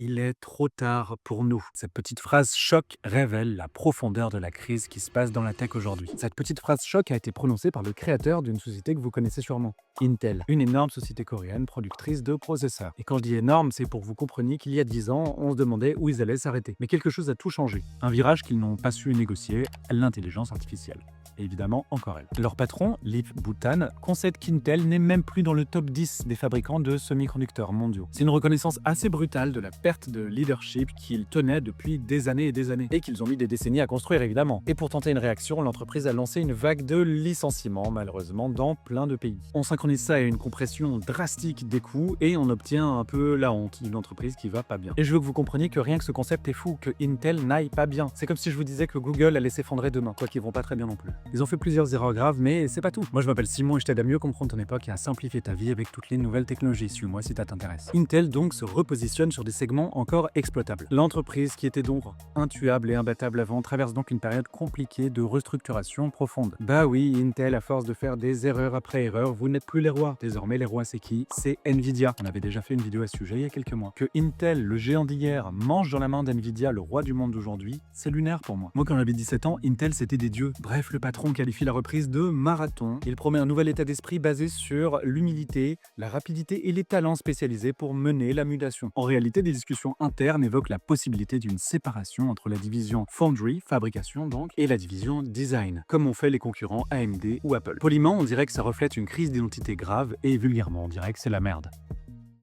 Il est trop tard pour nous. Cette petite phrase choc révèle la profondeur de la crise qui se passe dans la tech aujourd'hui. Cette petite phrase choc a été prononcée par le créateur d'une société que vous connaissez sûrement, Intel, une énorme société coréenne productrice de processeurs. Et quand je dis énorme, c'est pour que vous compreniez qu'il y a 10 ans, on se demandait où ils allaient s'arrêter. Mais quelque chose a tout changé. Un virage qu'ils n'ont pas su négocier, l'intelligence artificielle. Et évidemment, encore elle. Leur patron, Lip Bhutan, concède qu'Intel n'est même plus dans le top 10 des fabricants de semi-conducteurs mondiaux. C'est une reconnaissance assez brutale de la perte de leadership qu'ils tenaient depuis des années et qu'ils ont mis des décennies à construire évidemment. Et pour tenter une réaction, l'entreprise a lancé une vague de licenciements malheureusement dans plein de pays. On synchronise ça à une compression drastique des coûts et on obtient un peu la honte d'une entreprise qui va pas bien. Et je veux que vous compreniez que rien que ce concept est fou, que Intel n'aille pas bien. C'est comme si je vous disais que Google allait s'effondrer demain, quoi qu'ils vont pas très bien non plus. Ils ont fait plusieurs erreurs graves, mais c'est pas tout. Moi je m'appelle Simon et je t'aide à mieux comprendre ton époque et à simplifier ta vie avec toutes les nouvelles technologies. Suis-moi si ça t'intéresse. Intel donc se repositionne sur des segments encore exploitables. L'entreprise qui était donc intuable et imbattable avant traverse donc une période compliquée de restructuration profonde. Bah oui, Intel, à force de faire des erreurs après erreurs, vous n'êtes plus les rois. Désormais les rois c'est qui? C'est Nvidia. On avait déjà fait une vidéo à ce sujet il y a quelques mois. Que Intel, le géant d'hier, mange dans la main d'Nvidia, le roi du monde d'aujourd'hui, c'est lunaire pour moi. Moi quand j'avais 17 ans, Intel c'était des dieux. Bref, le patron qualifie la reprise de marathon. Il promet un nouvel état d'esprit basé sur l'humilité, la rapidité et les talents spécialisés pour mener la mutation. En réalité, des discussions internes évoquent la possibilité d'une séparation entre la division Foundry, fabrication donc, et la division Design, comme ont fait les concurrents AMD ou Apple. Poliment, on dirait que ça reflète une crise d'identité grave et vulgairement, on dirait que c'est la merde.